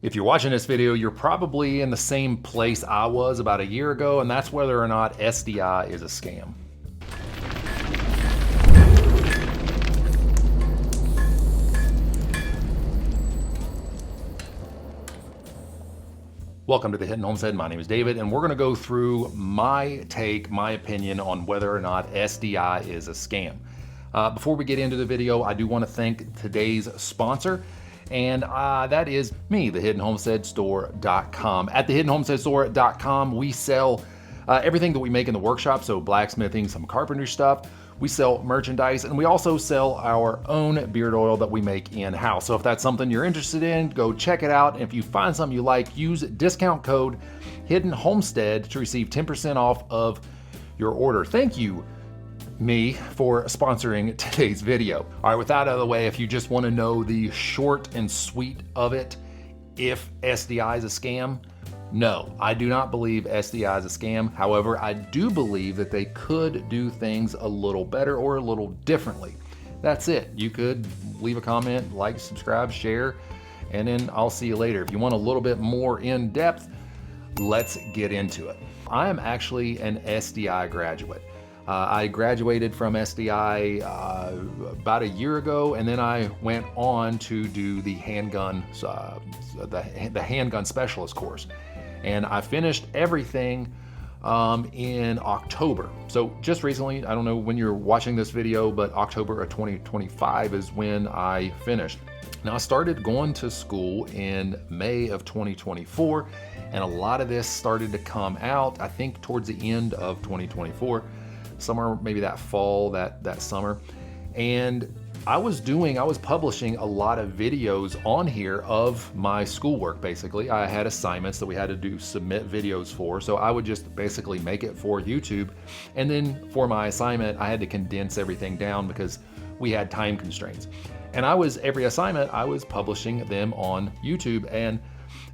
If you're watching this video, you're probably in the same place I was about a year ago, and that's whether or not SDI is a scam. Welcome to the Hidden Homestead. My name is David, and we're going to go through my take, my opinion on whether or not SDI is a scam. Before we get into the video, I do want to thank today's sponsor, and that is me, thehiddenhomesteadstore.com. At thehiddenhomesteadstore.com, we sell everything that we make in the workshop, so blacksmithing, some carpentry stuff. We sell merchandise, and we also sell our own beard oil that we make in-house. So if that's something you're interested in, go check it out. And if you find something you like, use discount code Hidden Homestead to receive 10% off of your order. Thank you, me, for sponsoring today's video. All right, with that out of the way, if you just want to know the short and sweet of it, if SDI is a scam, no, I do not believe SDI is a scam. However, I do believe that they could do things a little better or a little differently. That's it. You could leave a comment, like, subscribe, share, and then I'll see you later. If you want a little bit more in depth, let's get into it. I am actually an SDI graduate. I graduated from SDI about a year ago, and then I went on to do the handgun specialist course. And I finished everything in October. So just recently, I don't know when you're watching this video, but October of 2025 is when I finished. Now, I started going to school in May of 2024, and a lot of this started to come out, I think, towards the end of 2024. Somewhere maybe that fall, that summer. And I was publishing a lot of videos on here of my schoolwork, basically. I had assignments that we had to submit videos for, so I would just basically make it for YouTube. And then for my assignment, I had to condense everything down because we had time constraints. And every assignment, I was publishing them on YouTube. And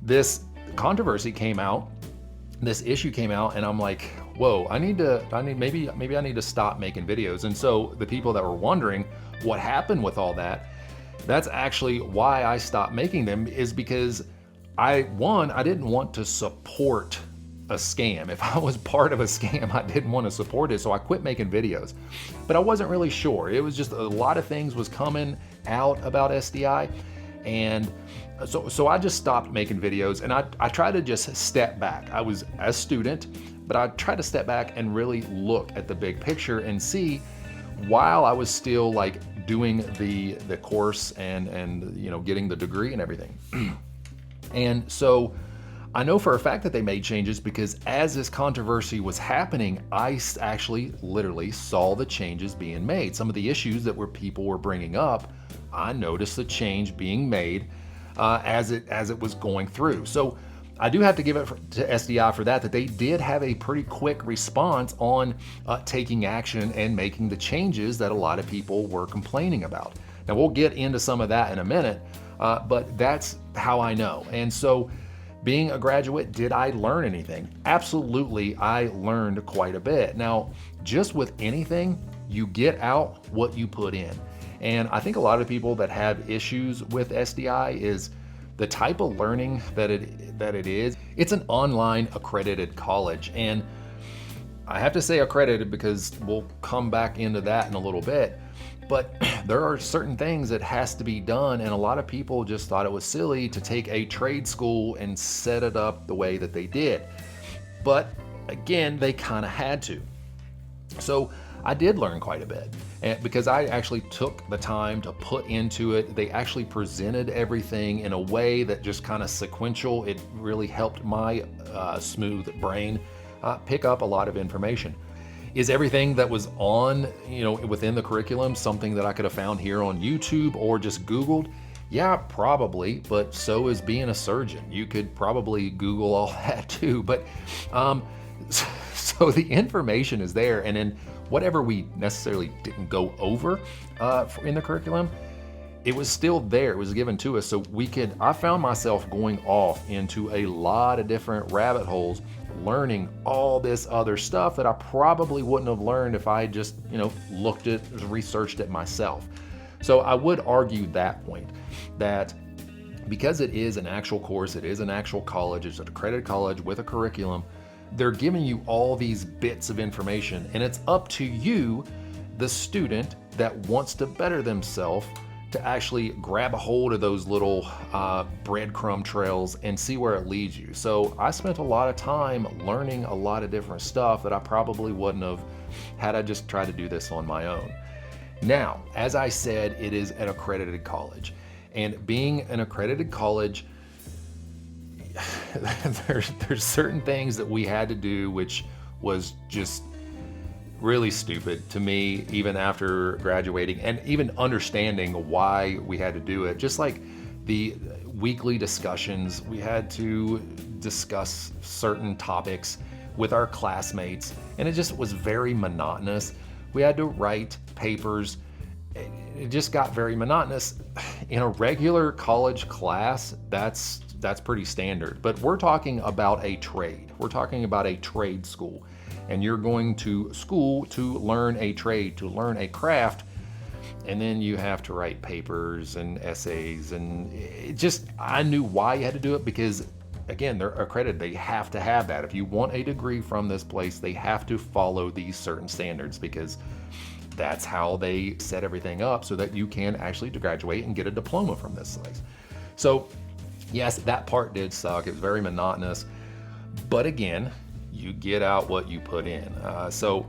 this controversy came out, this issue came out, and I'm like, whoa, maybe I need to stop making videos. And so the people that were wondering what happened with all that, that's actually why I stopped making them, is because I didn't want to support a scam. If I was part of a scam, I didn't want to support it, so I quit making videos. But I wasn't really sure. It was just a lot of things was coming out about SDI, and so I just stopped making videos, and I tried to just step back. I was a student, but I tried to step back and really look at the big picture and see, while I was still like doing the course and you know, getting the degree and everything. And so I know for a fact that they made changes, because as this controversy was happening, I actually literally saw the changes being made. Some of the issues that people were bringing up, I noticed the change being made as it was going through. So I do have to give it to SDI for that they did have a pretty quick response on taking action and making the changes that a lot of people were complaining about. Now, we'll get into some of that in a minute, but that's how I know. And so, being a graduate, did I learn anything? Absolutely, I learned quite a bit. Now, just with anything, you get out what you put in. And I think a lot of people that have issues with SDI is the type of learning that it is. It's an online accredited college, and I have to say accredited because we'll come back into that in a little bit, but there are certain things that has to be done, and a lot of people just thought it was silly to take a trade school and set it up the way that they did. But again, they kind of had to. So I did learn quite a bit, and because I actually took the time to put into it. They actually presented everything in a way that just kind of sequential. It really helped my smooth brain pick up a lot of information. Is everything that was on, within the curriculum something that I could have found here on YouTube or just Googled? Yeah, probably, but so is being a surgeon. You could probably Google all that too, but so the information is there, and then whatever we necessarily didn't go over in the curriculum, it was still there. It was given to us, so I found myself going off into a lot of different rabbit holes, learning all this other stuff that I probably wouldn't have learned if I just, researched it myself. So I would argue that point, that because it is an actual course, it is an actual college, it's an accredited college with a curriculum, they're giving you all these bits of information, and it's up to you, the student that wants to better themselves, to actually grab a hold of those little breadcrumb trails and see where it leads you. So I spent a lot of time learning a lot of different stuff that I probably wouldn't have had I just tried to do this on my own. Now, as I said, it is an accredited college. And being an accredited college, there's certain things that we had to do which was just really stupid to me, even after graduating and even understanding why we had to do it. Just like the weekly discussions, we had to discuss certain topics with our classmates, and it just was very monotonous. We had to write papers. It just got very monotonous. In a regular college class, that's pretty standard, but we're talking about a trade. We're talking about a trade school, and you're going to school to learn a trade, to learn a craft, and then you have to write papers and essays, and I knew why you had to do it, because again, they're accredited. They have to have that. If you want a degree from this place, they have to follow these certain standards, because that's how they set everything up so that you can actually graduate and get a diploma from this place. So yes, that part did suck. It was very monotonous, but again, you get out what you put in. So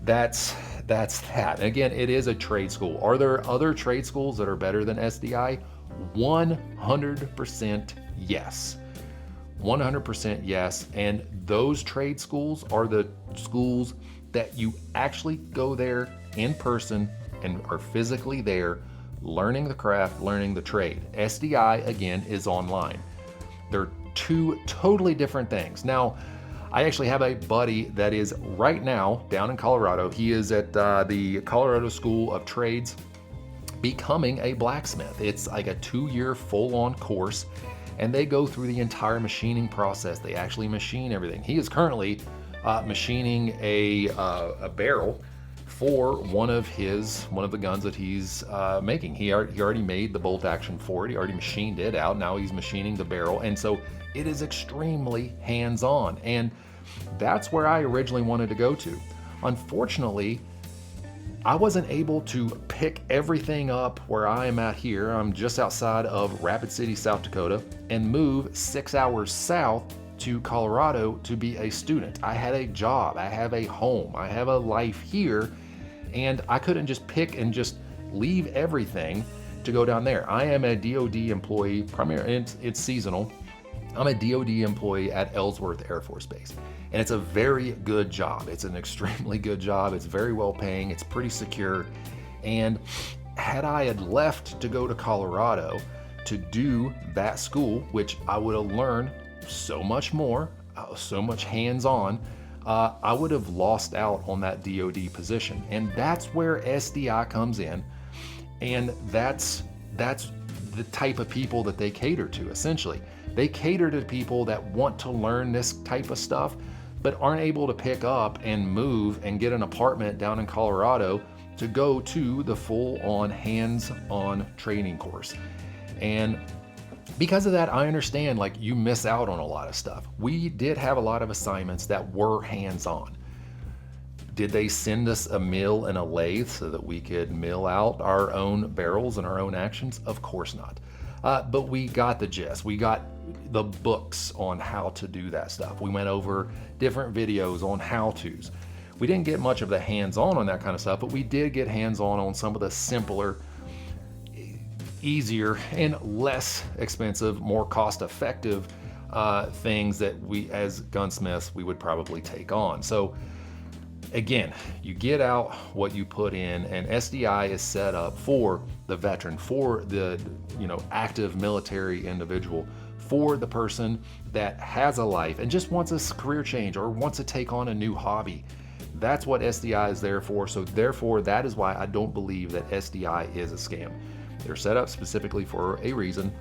that's that. Again, it is a trade school. Are there other trade schools that are better than SDI? 100% yes. 100% yes. And those trade schools are the schools that you actually go there in person and are physically there, learning the craft, learning the trade. SDI, again, is online. They're two totally different things. Now, I actually have a buddy that is right now down in Colorado. He is at the Colorado School of Trades, becoming a blacksmith. It's like a 2-year full-on course, and they go through the entire machining process. They actually machine everything. He is currently machining a barrel for one of the guns that he's making. He already made the bolt action for it. He already machined it out. Now he's machining the barrel, and so it is extremely hands-on, and that's where I originally wanted to go to. Unfortunately, I wasn't able to pick everything up where I am at here. I'm just outside of Rapid City, South Dakota, and move 6 hours south to Colorado to be a student. I had a job, I have a home, I have a life here, and I couldn't just pick and just leave everything to go down there. I am a DoD employee, primarily, it's seasonal. I'm a DoD employee at Ellsworth Air Force Base, and it's a very good job. It's an extremely good job. It's very well paying. It's pretty secure. And had I had left to go to Colorado to do that school, which I would have learned so much more, so much hands-on, I would have lost out on that DoD position. And that's where SDI comes in, and that's the type of people that they cater to, essentially. They cater to people that want to learn this type of stuff, but aren't able to pick up and move and get an apartment down in Colorado to go to the full-on hands-on training course. And because of that, I understand, like, you miss out on a lot of stuff. We did have a lot of assignments that were hands-on. Did they send us a mill and a lathe so that we could mill out our own barrels and our own actions? Of course not. But we got the gist. We got the books on how to do that stuff. We went over different videos on how-tos. We didn't get much of the hands-on on that kind of stuff, but we did get hands-on on some of the simpler, easier, and less expensive, more cost-effective things that we, as gunsmiths, we would probably take on. So again, you get out what you put in, and SDI is set up for the veteran, for the active military individual, for the person that has a life and just wants a career change or wants to take on a new hobby. That's what SDI is there for. So therefore, that is why I don't believe that SDI is a scam. They're set up specifically for a reason,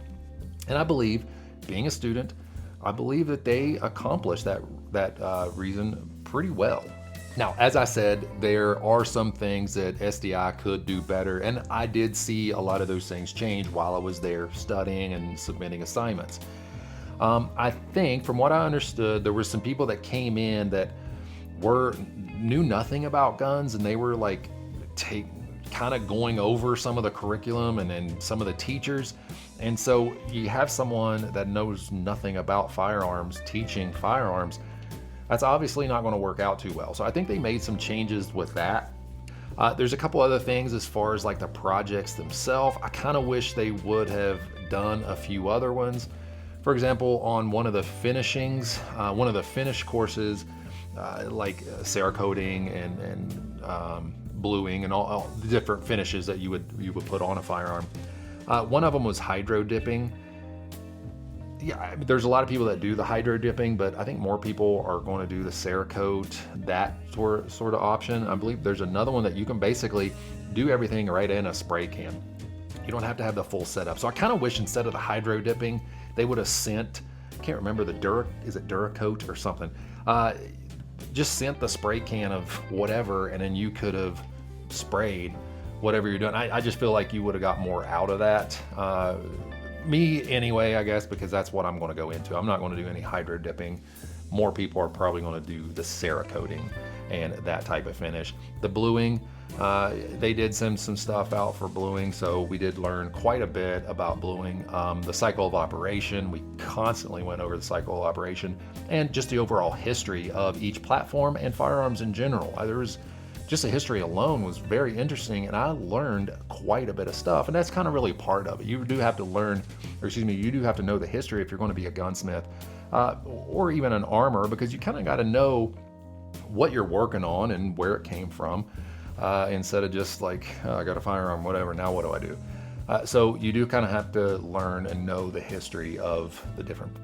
and I believe, being a student, I believe that they accomplish that reason pretty well. Now, as I said, there are some things that SDI could do better, and I did see a lot of those things change while I was there studying and submitting assignments. I think, from what I understood, there were some people that came in that knew nothing about guns, and they were like kind of going over some of the curriculum and some of the teachers. And so you have someone that knows nothing about firearms teaching firearms. That's obviously not going to work out too well. So I think they made some changes with that. There's a couple other things as far as like the projects themselves. I kind of wish they would have done a few other ones. For example, on one of the finishings, one of the finish courses, like Cerakoting and bluing and all the different finishes that you would put on a firearm. One of them was hydro dipping. Yeah, I mean, there's a lot of people that do the hydro dipping, but I think more people are going to do the Cerakote, that sort of option. I believe there's another one that you can basically do everything right in a spray can. You don't have to have the full setup. So I kind of wish instead of the hydro dipping, they would have sent, I can't remember is it Duracoat or something? Just sent the spray can of whatever, and then you could have sprayed whatever you're doing. I just feel like you would have got more out of that. Me anyway, I guess, because that's what I'm going to go into. I'm not going to do any hydro dipping. More people are probably going to do the Cerakoting and that type of finish. The bluing, they did send some stuff out for bluing, so we did learn quite a bit about bluing. The cycle of operation, we constantly went over the cycle of operation, and just the overall history of each platform and firearms in general. There was just the history alone was very interesting, and I learned quite a bit of stuff, and that's kind of really part of it. You do have to learn, or excuse me, you do have to know the history if you're going to be a gunsmith or even an armor, because you kind of got to know what you're working on and where it came from, instead of just like, oh, I got a firearm, whatever, now what do I do? So you do kind of have to learn and know the history of the different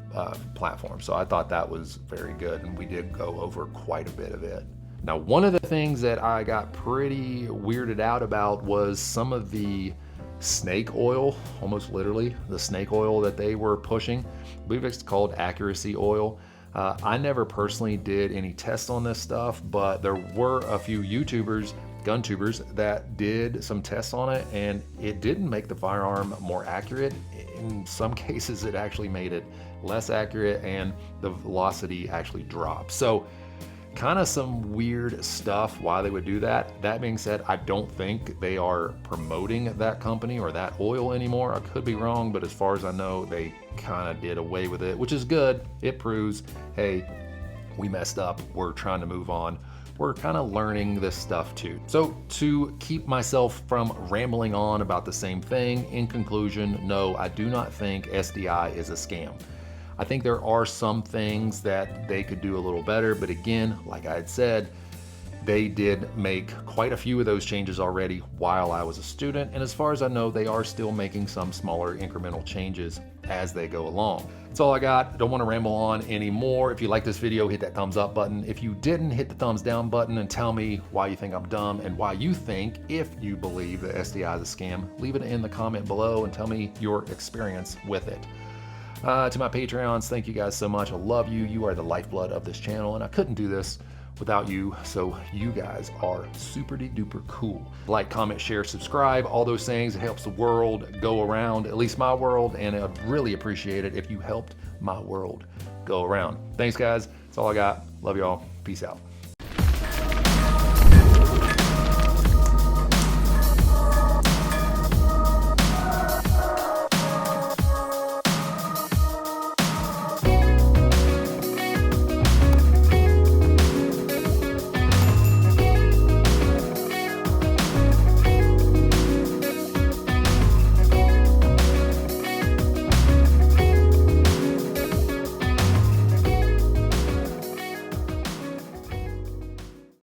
platforms. So I thought that was very good, and we did go over quite a bit of it. Now, one of the things that I got pretty weirded out about was some of the snake oil, almost literally the snake oil that they were pushing. I believe it's called accuracy oil. I never personally did any tests on this stuff, but there were a few YouTubers, gun tubers, that did some tests on it, and it didn't make the firearm more accurate. In some cases, it actually made it less accurate, and the velocity actually dropped. So kind of some weird stuff why they would do that. That being said, I don't think they are promoting that company or that oil anymore. I could be wrong, but as far as I know, they kind of did away with it, which is good. It proves, hey, we messed up. We're trying to move on. We're kind of learning this stuff too. So to keep myself from rambling on about the same thing, in conclusion, no, I do not think SDI is a scam. I think there are some things that they could do a little better, but again, like I had said, they did make quite a few of those changes already while I was a student, and as far as I know, they are still making some smaller incremental changes as they go along. That's all I got. Don't want to ramble on anymore. If you like this video, hit that thumbs up button. If you didn't, hit the thumbs down button and tell me why you think I'm dumb and why you think, if you believe that SDI is a scam, leave it in the comment below and tell me your experience with it. To my Patreons, thank you guys so much. I love you. You are the lifeblood of this channel, and I couldn't do this without you, so you guys are super duper cool. Like, comment, share, subscribe, all those things. It helps the world go around, at least my world, and I'd really appreciate it if you helped my world go around. Thanks, guys. That's all I got. Love y'all. Peace out.